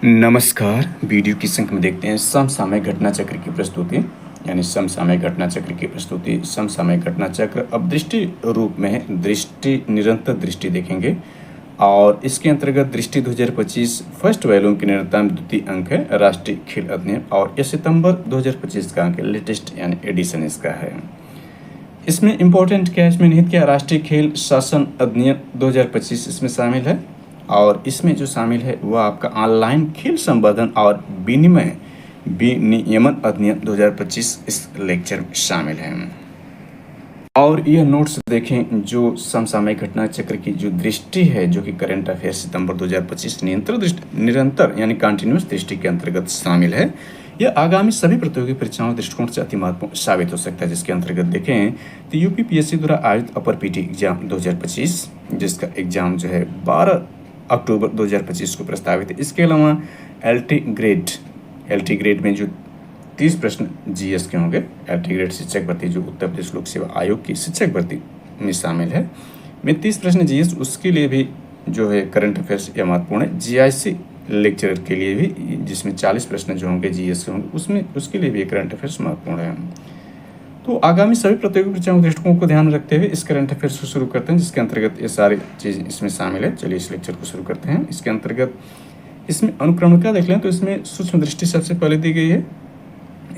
नमस्कार। वीडियो की संख्या में देखते हैं समसामयिक घटना चक्र की प्रस्तुति। यानी समसामयिक घटना चक्र की प्रस्तुति। समसामयिक घटना चक्र अब दृष्टि रूप में है। दृष्टि निरंतर दृष्टि देखेंगे और इसके अंतर्गत दृष्टि 2025 फर्स्ट वॉल्यूम के निरंतर द्वितीय अंक है राष्ट्रीय खेल अधिनियम, और यह सितंबर 2025 का अंक है, लेटेस्ट यानी एडिशन इसका है। इसमें इंपॉर्टेंट क्या है, इसमें निहित क्या, राष्ट्रीय खेल शासन अधिनियम 2025 इसमें शामिल है। और इसमें जो शामिल है वह आपका ऑनलाइन खेल संवर्धन और विनिमय विनियमन अधिनियम 2025 इस लेक्चर में शामिल है। और यह नोट्स देखें जो समसामयिक घटना चक्र की जो दृष्टि है, जो कि करंट अफेयर सितंबर 2025 निरंतर यानी कंटिन्यूस दृष्टि के अंतर्गत शामिल है। यह आगामी सभी प्रतियोगी परीक्षाओं दृष्टिकोण से अति महत्वपूर्ण साबित हो सकता है। जिसके अंतर्गत देखें तो यूपीपीएससी द्वारा आयोजित अपर पीटी एग्जाम 2025, जिसका एग्जाम जो है 12 अक्टूबर 2025 को प्रस्तावित है। इसके अलावा एलटी ग्रेड में जो 30 प्रश्न जीएस के होंगे, एलटी ग्रेड शिक्षक भर्ती जो उत्तर प्रदेश लोक सेवा आयोग की शिक्षक भर्ती में शामिल है, में 30 प्रश्न जीएस, उसके लिए भी जो है करंट अफेयर्स यह महत्वपूर्ण है। जीआईसी लेक्चरर के लिए भी जिसमें 40 प्रश्न जो होंगे जीएस के होंगे, उसमें उसके लिए भी करंट अफेयर्स महत्वपूर्ण है। तो आगामी सभी प्रतियोगी परीक्षाओं दृष्टिकोण को ध्यान में रखते हुए इस करंट अफेयर्स को शुरू करते हैं, जिसके अंतर्गत ये सारी चीज़ इसमें शामिल है। चलिए इस लेक्चर को शुरू करते हैं। इसके अंतर्गत इसमें अनुक्रमणिका देख लें तो इसमें सूक्ष्म दृष्टि सबसे पहले दी गई है।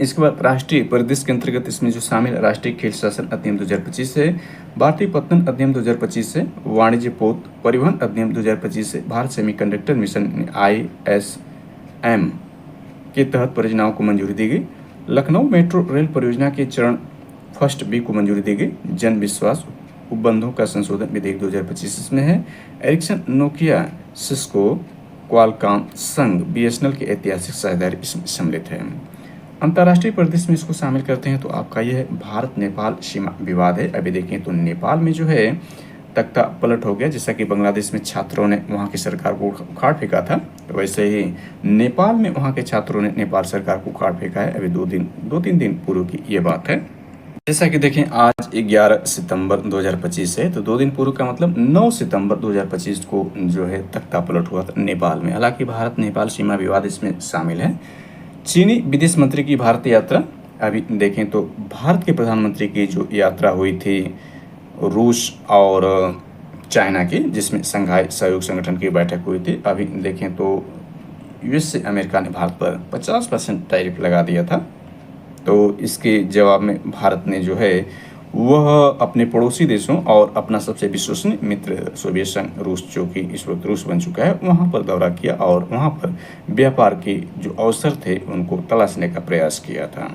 इसके बाद राष्ट्रीय परिदृश्य के अंतर्गत इसमें जो शामिल है राष्ट्रीय खेल शासन अधिनियम 2025 से, भारतीय पत्तन अधिनियम 2025 से, वाणिज्य पोत परिवहन अधिनियम 2025 से, भारत सेमीकंडक्टर मिशन ISM के तहत परियोजनाओं को मंजूरी दी गई। लखनऊ मेट्रो रेल परियोजना के चरण फर्स्ट बी को मंजूरी दी गई। जन विश्वास उपबंधों का संशोधन विधेयक 2025 इसमें है। एरिक्सन, नोकिया, सिस्को, क्वालकॉम संघ BSNL की ऐतिहासिक साझेदारी इसमें सम्मिलित है। अंतर्राष्ट्रीय परिदृश्य में इसको शामिल करते हैं तो आपका यह भारत नेपाल सीमा विवाद है। अभी देखें तो नेपाल में जो है तख्ता पलट हो गया, जैसा कि बांग्लादेश में छात्रों ने वहाँ की सरकार को उखाड़ फेंका था, तो वैसे ही नेपाल में वहाँ के छात्रों ने नेपाल सरकार को उखाड़ फेंका है। अभी दो तीन दिन पूर्व की ये बात है। जैसा कि देखें आज 11 सितंबर 2025 है, तो 2 दिन पूर्व का मतलब 9 सितंबर 2025 को जो है तख्ता पलट हुआ था नेपाल में। हालांकि भारत नेपाल सीमा विवाद इसमें शामिल है। चीनी विदेश मंत्री की भारत यात्रा, अभी देखें तो भारत के प्रधानमंत्री की जो यात्रा हुई थी रूस और चाइना की, जिसमें शंघाई सहयोग संगठन की बैठक हुई थी। अभी देखें तो यूएस से अमेरिका ने भारत पर 50% टैरिफ लगा दिया था। तो इसके जवाब में भारत ने जो है वह अपने पड़ोसी देशों और अपना सबसे विश्वसनीय मित्र सोवियत संघ रूस, जो कि इस वक्त रूस बन चुका है, वहाँ पर दौरा किया और वहाँ पर व्यापार के जो अवसर थे उनको तलाशने का प्रयास किया था।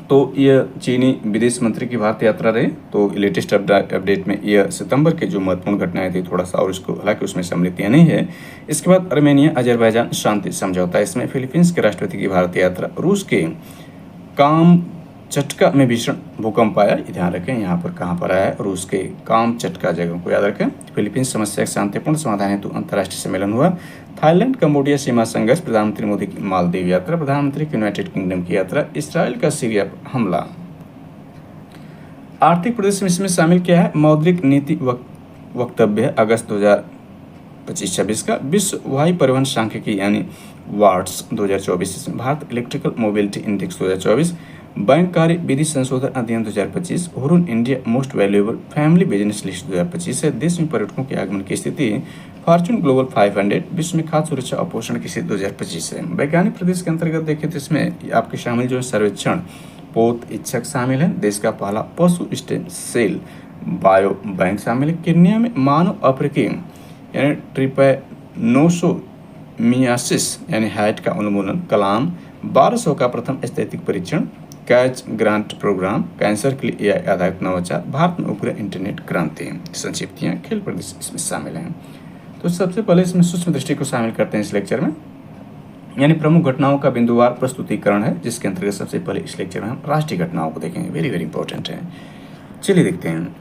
तो यह चीनी विदेश मंत्री की भारत यात्रा रही। तो लेटेस्ट अपडेट में यह सितंबर के जो महत्वपूर्ण घटनाएं थी थोड़ा सा, और इसको हालांकि उसमें सम्मिलित नहीं है। इसके बाद अर्मेनिया अजरबैजान शांति समझौता, इसमें फिलीपींस के राष्ट्रपति की भारत यात्रा, रूस के कामचटका में भीषण भूकंप आया, ध्यान रखें यहाँ पर कहाँ पर आया है, रूस के कामचटका जगह को याद रखें। फिलीपींस समस्या के शांतिपूर्ण समाधान हेतु अंतर्राष्ट्रीय सम्मेलन हुआ। थाईलैंड कंबोडिया सीमा संघर्ष, प्रधानमंत्री मोदी की मालदीव यात्रा, प्रधानमंत्री की यूनाइटेड किंगडम की यात्रा, इसराइल का सीरिया पर हमला। आर्थिक प्रदेश में इसमें शामिल क्या है, मौद्रिक नीति वक्तव्य है अगस्त 2025-26 का। विश्व वायु परिवहन सांख्यिकी यानी वाट्स 2024, इसमें Bharat electrical mobility index 2024, bank कार्य विधि संशोधन अधिनियम 2025, Hurun India most valuable family business list 2025 है। देश में पर्यटकों के आगमन की स्थिति, फॉर्चून ग्लोबल 500, विश्व में खाद्य सुरक्षा और पोषण की स्थिति 2025 है। वैज्ञानिक प्रदेश के अंतर्गत देखें तो इसमें आपके शामिल जो है सर्वेक्षण पोत इच्छक शामिल है। देश का पहला पशु स्टेम सेल बायो बैंक शामिल है। केन्या में मानव अफ्रीकी यानी ट्रिपैनोसोमियासिस यानी हैट का उन्मूलन। कलाम 1200 का प्रथम स्थैतिक परीक्षण। कैच ग्रांट प्रोग्राम, कैंसर के लिए AI आधारित नवाचार, भारत में उपग्रह इंटरनेट क्रांति। संक्षिप्तियाँ खेल प्रदेश इसमें शामिल हैं। तो सबसे पहले इसमें सूक्ष्म दृष्टि को शामिल करते हैं इस लेक्चर में, यानी प्रमुख घटनाओं का बिंदुवार प्रस्तुतिकरण है, जिसके अंतर्गत सबसे पहले इस लेक्चर में हम राष्ट्रीय घटनाओं को देखेंगे। वेरी वेरी इंपॉर्टेंट है। चलिए देखते हैं।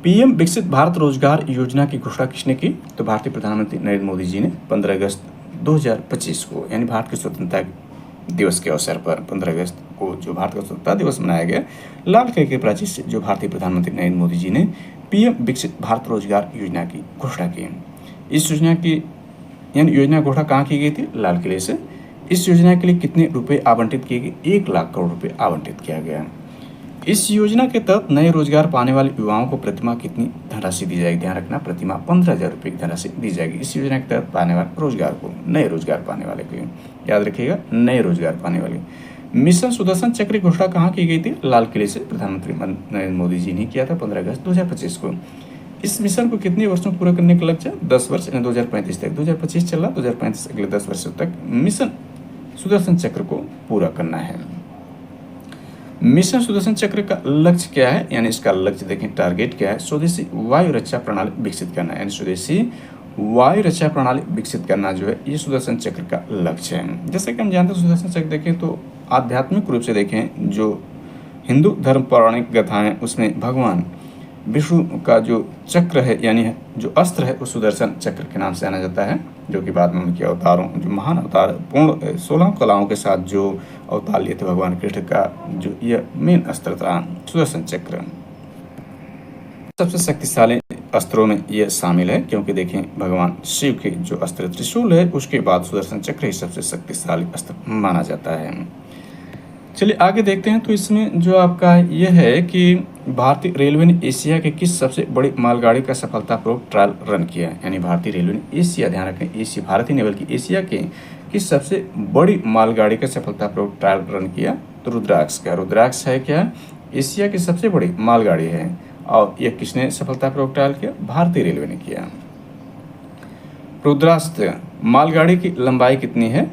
PM विकसित भारत रोजगार योजना की घोषणा किसने की, तो भारतीय प्रधानमंत्री नरेंद्र मोदी जी ने 15 अगस्त 2025 को, यानी भारत की स्वतंत्रता दिवस के अवसर पर 15 अगस्त को जो भारत का स्वतंत्रता दिवस मनाया गया, लाल किले के प्राचीर से जो भारतीय प्रधानमंत्री नरेंद्र मोदी जी ने PM विकसित भारत रोजगार योजना की घोषणा की। इस योजना की यानी योजना घोषणा कहाँ की गई थी? लाल किले से। इस योजना के लिए कितने रुपए आवंटित किए गए? 1 लाख करोड़ रुपए आवंटित किया गया। इस योजना के तहत नए रोजगार पाने वाले युवाओं को प्रतिमाह कितनी धनराशि दी जाएगी? ध्यान रखना, प्रतिमाह 15,000 रुपये की धनराशि दी जाएगी इस योजना के तहत पाने वाले रोजगार को, नए रोजगार पाने वाले को। याद रखिएगा, नए रोजगार पाने वाले। मिशन सुदर्शन चक्र की घोषणा कहाँ की गई थी? लाल किले से प्रधानमंत्री नरेंद्र मोदी जी ने किया था 15 अगस्त 2025 को। इस मिशन को कितने वर्षों में पूरा करने का लक्ष्य? 10 वर्ष, यानी 2035 तक। 2025 चल रहा, 2035 अगले 10 वर्षों तक मिशन सुदर्शन चक्र को पूरा करना है। मिशन सुदर्शन चक्र का लक्ष्य क्या है? यानी इसका लक्ष्य देखें, टारगेट क्या है? स्वदेशी वायु रक्षा प्रणाली विकसित करना, यानी स्वदेशी वायु रक्षा प्रणाली विकसित करना जो है ये सुदर्शन चक्र का लक्ष्य है। जैसे कि हम जानते हैं सुदर्शन चक्र देखें तो आध्यात्मिक रूप से देखें, जो हिंदू धर्म पौराणिक गाथाएं उसमें भगवान विष्णु का जो चक्र है, यानी जो अस्त्र है, वो सुदर्शन चक्र के नाम से जाना जाता है, जो कि बाद में उनके अवतारों, जो महान अवतार पूर्ण 16 कलाओं के साथ जो अवतार लिए थे भगवान कृष्ण का, जो यह मेन अस्त्र था सुदर्शन चक्र। सबसे शक्तिशाली अस्त्रों में यह शामिल है, क्योंकि देखें भगवान शिव के जो अस्त्र त्रिशूल है उसके बाद सुदर्शन चक्र ही सबसे शक्तिशाली अस्त्र माना जाता है। चलिए आगे देखते हैं। तो इसमें जो आपका यह है कि भारतीय रेलवे ने एशिया के किस सबसे बड़ी मालगाड़ी का सफलतापूर्वक ट्रायल रन किया है? यानी भारतीय रेलवे ने एशिया, ध्यान रखें, एशिया, भारतीय नहीं बल्कि एशिया के किस सबसे बड़ी मालगाड़ी का सफलतापूर्वक ट्रायल रन किया? तो रुद्राक्ष का। रुद्राक्ष है क्या? एशिया की सबसे बड़ी मालगाड़ी है, और यह किसने सफलतापूर्वक ट्रायल किया? भारतीय रेलवे ने किया। रुद्रास्त्र मालगाड़ी की लंबाई कितनी है?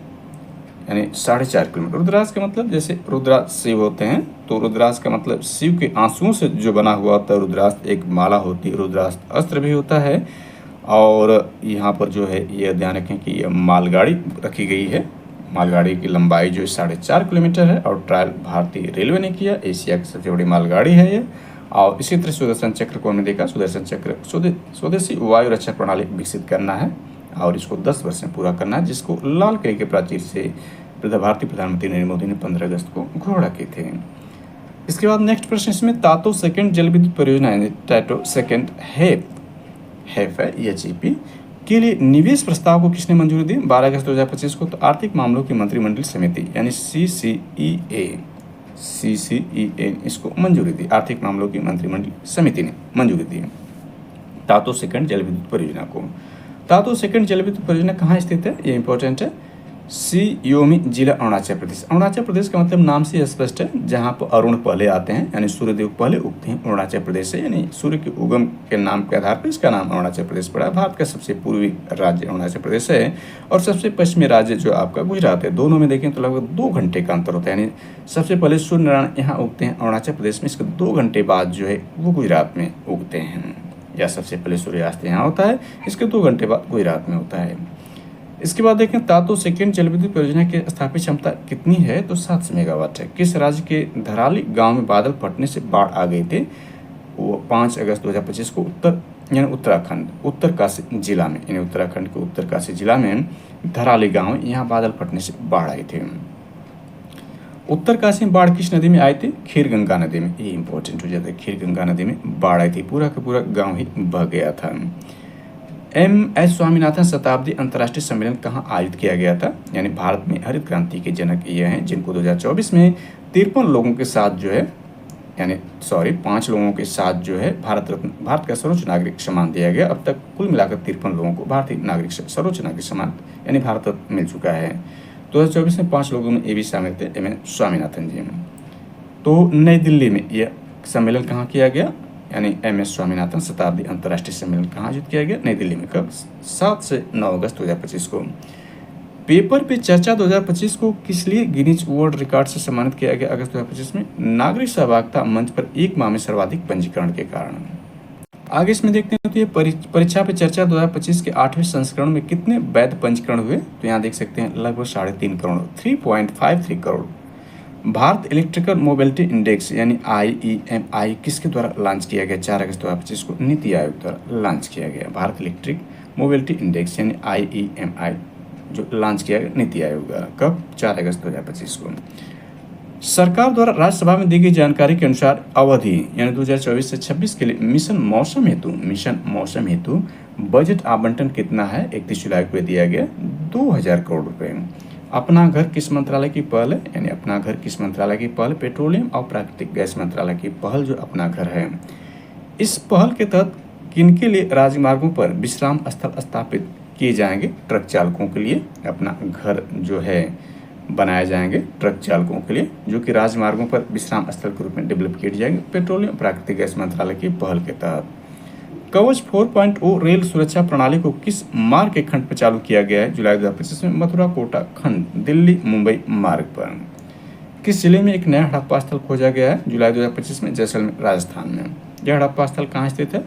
यानी 4.5 किलोमीटर। रुद्राक्ष का मतलब, जैसे रुद्राक्ष शिव होते हैं, तो रुद्राक्ष का मतलब शिव के आंसुओं से जो बना हुआ होता है रुद्राक्ष, एक माला होती है, रुद्राक्ष अस्त्र भी होता है। और यहाँ पर जो है ये ध्यान रखें कि ये मालगाड़ी रखी गई है। मालगाड़ी की लंबाई जो 4.5 किलोमीटर है, और ट्रायल भारतीय रेलवे ने किया। एशिया की सबसे बड़ी मालगाड़ी है ये। और इसी तरह सुदर्शन चक्र को हमने देखा, सुदर्शन चक्र स्वदेशी वायु रक्षा प्रणाली विकसित करना है, और इसको 10 वर्ष में पूरा करना है, जिसको लाल किले के प्राचीर से भारतीय प्रधानमंत्री नरेंद्र मोदी ने 15 अगस्त को घोषणा की थी। इसके बाद नेक्स्ट प्रश्न इसमें, तातो सेकंड जल विद्युत परियोजना यानी टाटो सेकंड हेप है EHEP के लिए निवेश प्रस्ताव को किसने मंजूरी दी? 12 अगस्त 2025 को। तो आर्थिक मामलों की मंत्रिमंडल समिति यानी CCEA इसको मंजूरी दी। आर्थिक मामलों की मंत्रिमंडल समिति ने मंजूरी दी तातो सेकंड जल विद्युत परियोजना को। तातो सेकंड जल विद्युत परियोजना कहाँ स्थित है? ये इंपॉर्टेंट है। सियोमी जिला, अरुणाचल प्रदेश। अरुणाचल प्रदेश का मतलब नाम से स्पष्ट है, जहाँ पर अरुण पहले आते हैं, यानी सूर्यदेव पहले उगते हैं, अरुणाचल प्रदेश है। यानी सूर्य के उगम के नाम के आधार पर इसका नाम अरुणाचल प्रदेश पड़ा। भारत का सबसे पूर्वी राज्य अरुणाचल प्रदेश है, और सबसे पश्चिमी राज्य जो आपका गुजरात है। दोनों में देखें तो लगभग 2 घंटे का अंतर होता है। यानी सबसे पहले सूर्य नारायण यहाँ उगते हैं अरुणाचल प्रदेश में, इसके 2 घंटे बाद जो है वो गुजरात में उगते हैं। या सबसे पहले सूर्यास्त यहाँ होता है, इसके 2 घंटे बाद गुजरात में होता है। इसके बाद देखें तातो सेकंड जल विद्युत परियोजना की स्थापित क्षमता कितनी है? तो 700 मेगावाट है। किस राज्य के धराली गांव में बादल फटने से बाढ़ आ गए थे? वो 5 अगस्त 2025 को उत्तराखंड उत्तरकाशी जिला में, यानी उत्तराखंड के उत्तरकाशी जिला में धराली गाँव, यहाँ बादल फटने से बाढ़ आई थी। उत्तरकाशी में बाढ़ किस नदी में आई थी? खीरगंगा नदी में। ये इंपॉर्टेंट हो जाता है, खीरगंगा नदी में बाढ़ आई थी, पूरा का पूरा गाँव ही बह गया था। MS स्वामीनाथन शताब्दी अंतर्राष्ट्रीय सम्मेलन कहाँ आयोजित किया गया था? यानी भारत में हरित क्रांति के जनक ये हैं, जिनको 2024 में 53 लोगों के साथ जो है, यानी 5 लोगों के साथ जो है भारत का सर्वोच्च नागरिक सम्मान दिया गया। अब तक कुल मिलाकर 53 लोगों को भारतीय नागरिक सर्वोच्च नागरिक सम्मान यानी भारत रत्न मिल चुका है। 2024 में 5 लोगों में ये भी शामिल थे, MS स्वामीनाथन जी। तो नई दिल्ली में यह सम्मेलन कहाँ किया गया? यानी MS स्वामीनाथन शताब्दी अंतर्राष्ट्रीय सम्मेलन कहाँ आयोजित किया गया? नई दिल्ली में। कब? 7 से 9 अगस्त 2025 को। पेपर पे चर्चा 2025 को किस लिए गिनीज वर्ल्ड रिकॉर्ड से सम्मानित किया गया? अगस्त 2025 में नागरिक सहभागिता मंच पर 1 माह में सर्वाधिक पंजीकरण के कारण। आगे इसमें देखते हैं तो ये परीक्षा पे चर्चा 2025 के 8वें संस्करण में कितने वैध पंजीकरण हुए? तो यहाँ देख सकते हैं लगभग 3.5 crore, 3.53 crore. Bharat electrical mobility index यानी IEMI किसके द्वारा लॉन्च किया गया? 4 अगस्त 2025 को नीति आयोग द्वारा लॉन्च किया गया। भारत इलेक्ट्रिक मोबिलिटी इंडेक्स यानी IEMI जो लॉन्च किया गया नीति आयोग द्वारा। कब? 4 अगस्त 2025 को। सरकार द्वारा राज्यसभा में दी गई जानकारी के अनुसार अवधि यानी 2024 से 26 के लिए मिशन मौसम हेतु बजट आवंटन कितना है? 31 जुलाई को दिया गया 2000 करोड़ रुपए। अपना घर किस मंत्रालय की पहल है? यानी अपना घर किस मंत्रालय की पहल? पेट्रोलियम और प्राकृतिक गैस मंत्रालय की पहल जो अपना घर है। इस पहल के तहत किनके लिए राजमार्गों पर विश्राम स्थल स्थापित किए जाएंगे? ट्रक चालकों के लिए अपना घर जो है बनाए जाएंगे ट्रक चालकों के लिए, जो कि राजमार्गों पर विश्राम स्थल के रूप में डेवलप किए जाएंगे पेट्रोलियम प्राकृतिक गैस मंत्रालय की पहल के तहत। कवच 4.0 रेल सुरक्षा प्रणाली को किस मार्ग के खंड पर चालू किया गया है? जुलाई 2025 में मथुरा कोटा खंड दिल्ली मुंबई मार्ग पर। किस जिले में एक नया हड़प्पा स्थल खोजा गया है? जुलाई 2025 में जैसलमेर राजस्थान में। यह हड़प्पा स्थल कहाँ स्थित है?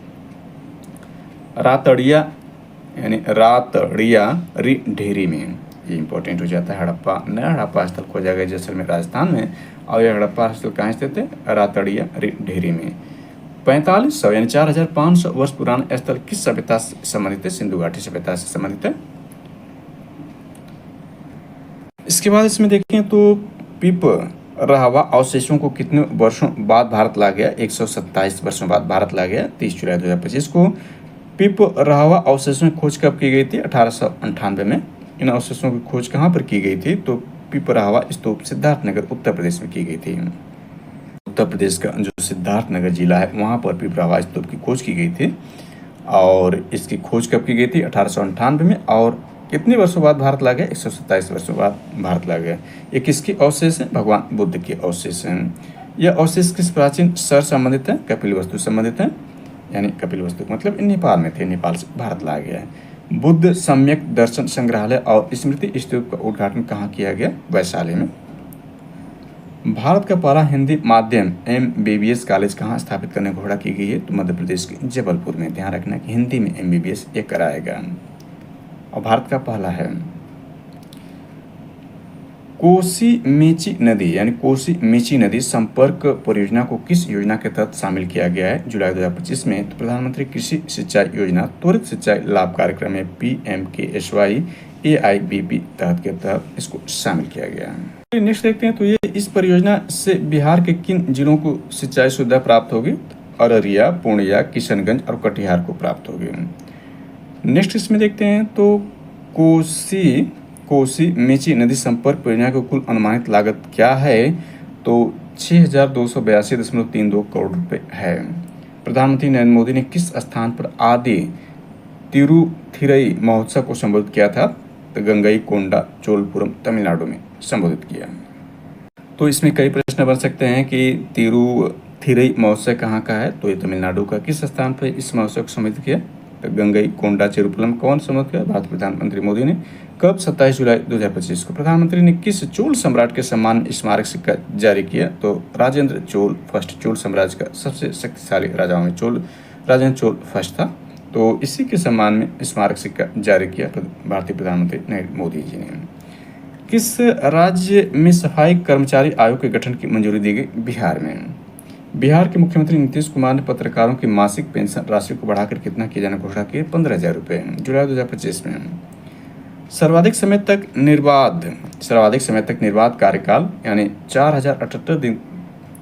रातड़िया यानी रातड़िया ढेरी में। ये इंपॉर्टेंट हो जाता है। हड़प्पा नया हड़प्पा स्थल खोजा गया जैसलमेर राजस्थान में, और यह हड़प्पा स्थल कहाँ स्थित है? रातड़िया ढेरी में। 4500 यानी 4500 वर्ष पुराना स्थल किस सभ्यता से संबंधित है? सिंधु घाटी सभ्यता से संबंधित है। इसके बाद इसमें देखें तो पिपरावा अवशेषों को कितने वर्षों बाद भारत ला गया? 127 वर्षों बाद भारत ला गया 30 जुलाई 2025 को। पिपरावा अवशेषों की खोज कब की गई थी? 1898 में। इन अवशेषों की खोज कहाँ पर की गई थी? तो पिपरावा स्तूप सिद्धार्थनगर उत्तर प्रदेश में की गई थी। उत्तर प्रदेश का जो सिद्धार्थनगर जिला है वहाँ पर पिपरावा स्तूप की खोज की गई थी, और इसकी खोज कब की गई थी? 1898 में। और कितने वर्षों बाद भारत ला गया? 127 वर्षों बाद भारत ला गया। ये किसके अवशेष हैं? भगवान बुद्ध के अवशेष हैं। यह अवशेष किस प्राचीन शहर संबंधित है? कपिलवस्तु संबंधित है। यानी कपिलवस्तु मतलब नेपाल में थे, नेपाल से भारत ला गया है। बुद्ध सम्यक दर्शन संग्रहालय और स्मृति स्तूप का उद्घाटन कहाँ किया गया? वैशाली में। भारत का पहला हिंदी माध्यम MBBS कॉलेज कहाँ स्थापित करने की घोषणा की गई है? तो मध्य प्रदेश के जबलपुर में। ध्यान रखना कि हिंदी में MBBS ये कराएगा, और भारत का पहला है। कोसी मेची नदी यानी कोसी मेची नदी संपर्क परियोजना को किस योजना के तहत शामिल किया गया है? जुलाई 2025 में। तो प्रधानमंत्री कृषि सिंचाई योजना त्वरित सिंचाई लाभ कार्यक्रम में PMKSY AIBP तहत के तहत इसको शामिल किया गया है। नेक्स्ट देखते हैं तो ये इस परियोजना से बिहार के किन जिलों को सिंचाई सुविधा प्राप्त होगी? अररिया, पूर्णिया, किशनगंज और कटिहार को प्राप्त होगी। नेक्स्ट इसमें देखते हैं तो कोसी मेची नदी संपर्क परियोजना की कुल अनुमानित लागत क्या है? तो 6282.32 करोड़ रुपए है। प्रधानमंत्री नरेंद्र मोदी ने किस स्थान पर आदि तिरुथिरई महोत्सव को संबोधित किया था? तो गंगई कोंडा चोलपुरम तमिलनाडु में संबोधित किया। तो इसमें कई प्रश्न बन सकते हैं कि तिरुथिरई महोत्सव कहाँ का है? तो ये तमिलनाडु का। किस स्थान पर इस महोत्सव को संबोधित किया? तो गंगई कोंडा चेरुपुरम कौन संबोधित किया? भारत प्रधानमंत्री मोदी ने। कब? 27 जुलाई 2025 को। प्रधानमंत्री ने किस चोल सम्राट के सम्मान में स्मारक सिक्का जारी किया? तो राजेंद्र चोल फर्स्ट। चोल साम्राज्य का सबसे शक्तिशाली राजाओं में राजेंद्र चोल फर्स्ट था। तो इसी के सम्मान में स्मारक सिक्का जारी किया भारतीय प्रधानमंत्री नरेंद्र मोदी जी ने। किस राज्य में सफाई कर्मचारी आयोग के गठन की मंजूरी दी गई? बिहार में। बिहार के मुख्यमंत्री नीतीश कुमार ने पत्रकारों की मासिक पेंशन राशि को बढ़ाकर कितना किए जाने की घोषणा की? 15,000 रुपये जुलाई 2025 में। सर्वाधिक समय तक निर्बाध कार्यकाल यानी 4078 दिन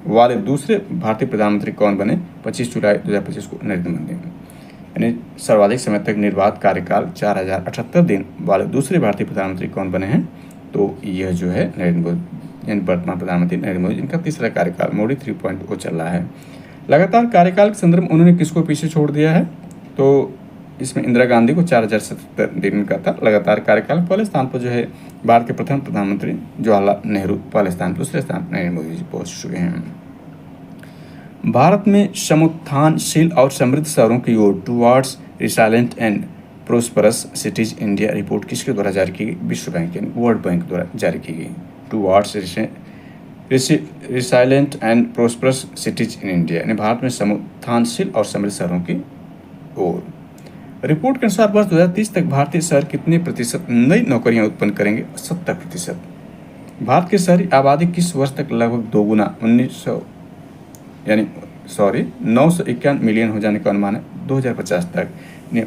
वाले दूसरे भारतीय प्रधानमंत्री कौन बने? 25 जुलाई 2025 को नरेंद्र मोदी। यानी सर्वाधिक समय तक निर्बाध कार्यकाल 4078 दिन वाले दूसरे भारतीय प्रधानमंत्री कौन बने हैं? तो यह जो है नरेंद्र मोदी, यानी वर्तमान प्रधानमंत्री नरेंद्र मोदी, इनका तीसरा कार्यकाल मोदी 3.0 चल रहा है। लगातार कार्यकाल के संदर्भ में उन्होंने किसको पीछे छोड़ दिया है? तो इसमें इंदिरा गांधी को 4077 दिन का था लगातार कार्यकाल। पहले स्थान पर जो है भारत के प्रथम प्रधानमंत्री जवाहरलाल नेहरू पहले स्थान, दूसरे स्थान पर नरेंद्र मोदी जी पहुंच चुके हैं। भारत में समुत्थानशील और समृद्ध शहरों की ओर towards resilient and prosperous cities India report किसके द्वारा जारी की गई? विश्व बैंक यानी वर्ल्ड बैंक द्वारा जारी की गई। Towards resilient and prosperous cities in India यानी भारत में समुत्थानशील और समृद्ध शहरों की ओर। रिपोर्ट के अनुसार वर्ष 2030 तक भारतीय शहर कितने प्रतिशत नई नौकरियां उत्पन्न करेंगे? 70%। भारत की शहरी आबादी किस वर्ष तक लगभग दोगुना 951 मिलियन हो जाने का अनुमान है? 2050 तक।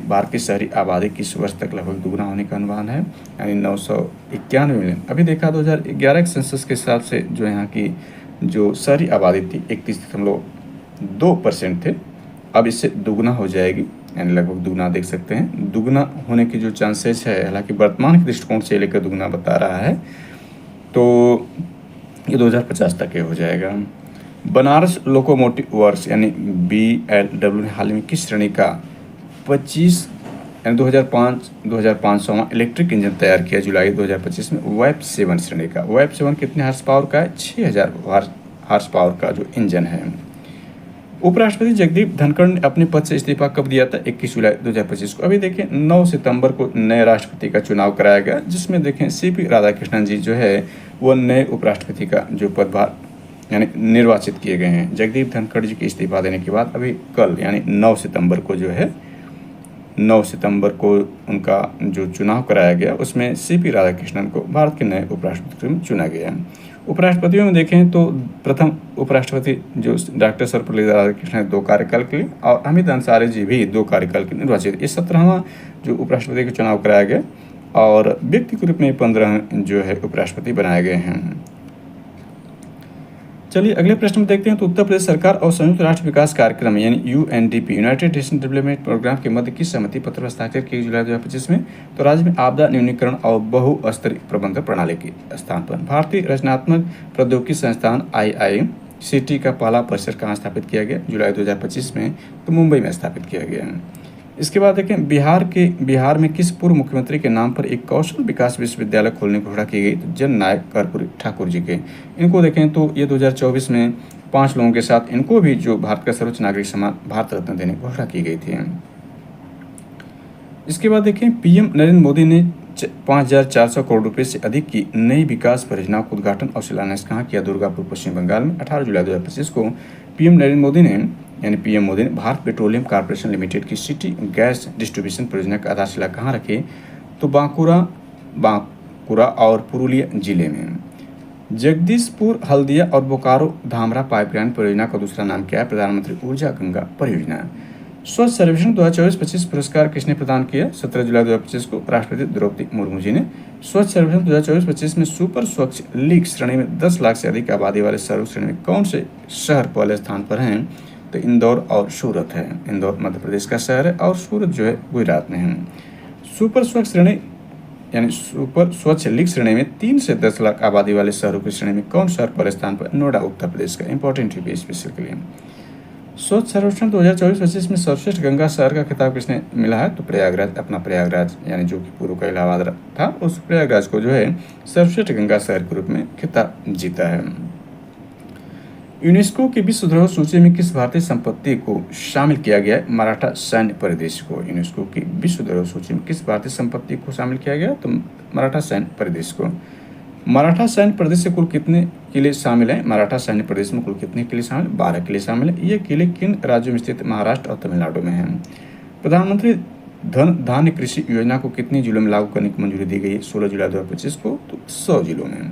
भारत की शहरी आबादी किस वर्ष तक लगभग दोगुना होने का अनुमान है? यानी 991 मिलियन। अभी देखा 2011 के सेंसस के हिसाब से जो यहाँ की जो शहरी आबादी थी 31.2% थे, अब इससे दोगुना हो जाएगी यानी लगभग दुगना देख सकते हैं। दुगना होने की जो चांसेस है, हालांकि वर्तमान के दृष्टिकोण से लेकर दुगना बता रहा है, तो ये 2050 तक ये हो जाएगा। बनारस लोकोमोटिव वर्क्स यानी BLW ने हाल ही में किस श्रेणी का 25 यानी 2500वां इलेक्ट्रिक इंजन तैयार किया जुलाई 2025 में? वैप 7 श्रेणी का। वैप 7 कितने हार्स पावर का है? 6000 हार्स पावर का जो इंजन है। उपराष्ट्रपति जगदीप धनखड़ ने अपने पद से इस्तीफा कब दिया था? 21 जुलाई 2025 को। अभी देखें 9 सितंबर को नए राष्ट्रपति का चुनाव कराया गया, जिसमें देखें CP राधाकृष्णन जी जो है वो नए उपराष्ट्रपति का जो पदभार यानी निर्वाचित किए गए हैं। जगदीप धनखड़ जी के इस्तीफा देने के बाद अभी कल यानी 9 सितंबर को जो है 9 सितंबर को उनका जो चुनाव कराया गया, उसमें CP राधाकृष्णन को भारत के नए उपराष्ट्रपति में चुना गया। उपराष्ट्रपतियों में देखें तो प्रथम उपराष्ट्रपति जो डॉक्टर सर्वपल्ली राधाकृष्णन 2 कार्यकाल के लिए, और हमीद अंसारी जी भी 2 कार्यकाल के निर्वाचित। इस 17वां जो उपराष्ट्रपति का चुनाव कराया गया, और व्यक्ति के रूप में 15 जो है उपराष्ट्रपति बनाए गए हैं। चलिए अगले प्रश्न में देखते हैं। तो उत्तर प्रदेश सरकार और संयुक्त राष्ट्र विकास कार्यक्रम यानी UNDP United Nation Development Programme के मध्य किस सहमति पत्र पर हस्ताक्षर किए जुलाई 2025 में? तो राज्य में आपदा न्यूनीकरण और बहुस्तरीय प्रबंधन प्रणाली के स्थान पर भारतीय रचनात्मक प्रौद्योगिकी संस्थान IICT का पहला परिसर कहाँ स्थापित किया गया? जुलाई 2025 में तो मुंबई में स्थापित किया गया। इसके बाद देखें बिहार में किस पूर्व मुख्यमंत्री के नाम पर एक कौशल विकास विश्वविद्यालय खोलने की घोषणा की गई? तो जननायक कर्पूरी ठाकुर जी के। इनको देखें तो ये 2024 में 5 लोगों के साथ इनको भी जो भारत का सर्वोच्च नागरिक सम्मान भारत रत्न देने की घोषणा की गई थी। इसके बाद देखें PM नरेंद्र मोदी ने 5400 करोड़ रुपए से अधिक की नई विकास परियोजनाओं का उद्घाटन और शिलान्यास कहाँ किया? दुर्गापुर पश्चिम बंगाल में 18 जुलाई 2025 को PM नरेंद्र मोदी ने PM मोदी ने भारत पेट्रोलियम कॉर्पोरेशन लिमिटेड की सिटी गैस डिस्ट्रीब्यूशन परियोजना का आधारशिला कहाँ रखी? तो बांकुरा और पुरुलिया जिले में। जगदीशपुर हल्दिया और बोकारो धामरा पाइपलाइन परियोजना का दूसरा नाम क्या है? प्रधानमंत्री ऊर्जा गंगा परियोजना। स्वच्छ सर्वेक्षण 2024-25 पुरस्कार किसने प्रदान किया? 17 जुलाई 2025 को राष्ट्रपति द्रौपदी मुर्मू जी ने। स्वच्छ सर्वेक्षण 2024-25 में सुपर स्वच्छ लीग श्रेणी में 10 लाख से अधिक आबादी वाले शहरों श्रेणी में कौन से शहर पहले स्थान पर हैं? तो इंदौर और सूरत है। इंदौर मध्य प्रदेश का शहर है और सूरत जो है गुजरात में है। सुपर स्वच्छ श्रेणी यानी सुपर स्वच्छ लीग श्रेणी में 3 से 10 लाख आबादी वाले शहरों की श्रेणी में कौन शहर पहले स्थान पर? नोएडा उत्तर प्रदेश का। इंपॉर्टेंट है स्पेशल के लिए। स्वच्छ सर्वेक्षण 2024-25 में सर्वश्रेष्ठ गंगा शहर का खिताब किसने मिला है? तो प्रयागराज, अपना प्रयागराज यानी जो कि पूर्व का इलाहाबाद था, उस प्रयागराज को जो है सर्वश्रेष्ठ गंगा शहर के रूप में खिताब जीता है। यूनेस्को की विश्व धरोहर सूची में किस भारतीय संपत्ति को शामिल किया गया है? मराठा सैन्य परिदृश्य को। यूनेस्को की विश्व धरोहर सूची में किस भारतीय संपत्ति को शामिल किया गया? तो मराठा सैन्य परिदृश्य को। मराठा सैन्य प्रदेश कुल कितने किले शामिल हैं? मराठा सैन्य प्रदेश में कुल कितने किले शामिल? 12 किले शामिल हैं। ये किले किन राज्यों में स्थित? महाराष्ट्र और तमिलनाडु में हैं। प्रधानमंत्री धन धान्य कृषि योजना को कितने जिलों में लागू करने की मंजूरी दी गई है? 16 जुलाई 2025 को तो 100 जिलों में।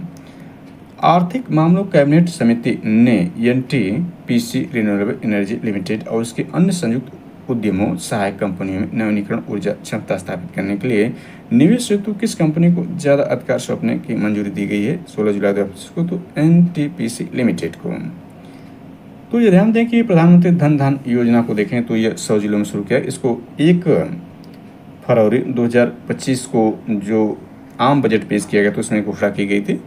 आर्थिक मामलों कैबिनेट समिति ने NTPC रिन्यूएबल एनर्जी लिमिटेड और उसके अन्य संयुक्त उद्यमों सहायक कंपनियों में नवीनीकरण ऊर्जा क्षमता स्थापित करने के लिए निवेश हेतु किस कंपनी को ज़्यादा अधिकार सौंपने की मंजूरी दी गई है? 16 जुलाई 2025 को तो NTPC लिमिटेड को। तो ये ध्यान दें कि प्रधानमंत्री धन धान योजना को देखें तो ये 100 जिलों में शुरू किया। इसको 1 फरवरी 2025 को जो आम बजट पेश किया गया तो उसमें घोषणा की गई थी,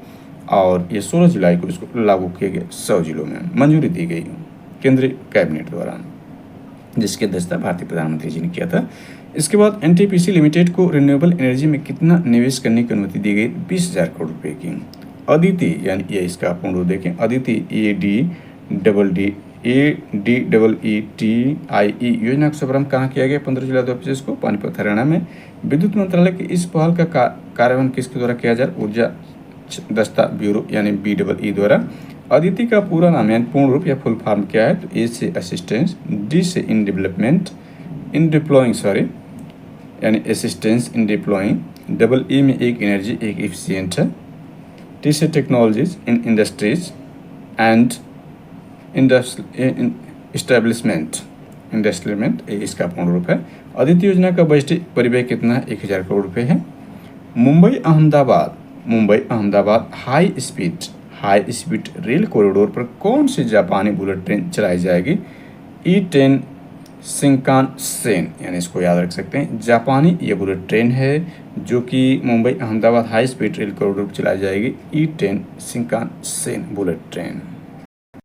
और ये 16 जुलाई को इसको लागू किए गए। 100 जिलों में मंजूरी दी गई केंद्रीय कैबिनेट द्वारा, जिसकी अध्यक्षता भारतीय प्रधानमंत्री जी ने किया था। इसके बाद NTPC लिमिटेड को रिन्यूएबल एनर्जी में कितना निवेश करने की अनुमति दी गई? 20,000 करोड़ रुपए की। अदिति यानी ये इसका पूर्ण रूप देखें, अदिति ADEETIE योजना का शुभारंभ कहाँ किया गया? 15 जुलाई 2025 को पानीपत हरियाणा में। विद्युत मंत्रालय की इस पहल का कार्यान्वयन किसके द्वारा किया जाए? ऊर्जा दस्ता ब्यूरो यानी BEE द्वारा। अदिति का पूरा नाम यानी पूर्ण रूप या फुल फॉर्म क्या है? तो A से असिस्टेंस, D से इन डेवलपमेंट, इन डिप्लॉइंग यानी असिस्टेंस इन डिप्लॉइंग, E में एक एनर्जी एक एफिशिएंट है, T से technologies in industries and establishment इसका पूर्ण रूप है। अदिति योजना का बजट परिव्यय कितना है? 1000 करोड़ रुपए है। Mumbai Ahmedabad high speed rail corridor पर कौन सी जापानी बुलेट ट्रेन चलाई जाएगी? E10 शिंकानसेन, यानी इसको याद रख सकते हैं। जापानी ये बुलेट ट्रेन है जो कि Mumbai Ahmedabad high speed rail corridor पर चलाई जाएगी। ई10 शिंकानसेन बुलेट ट्रेन।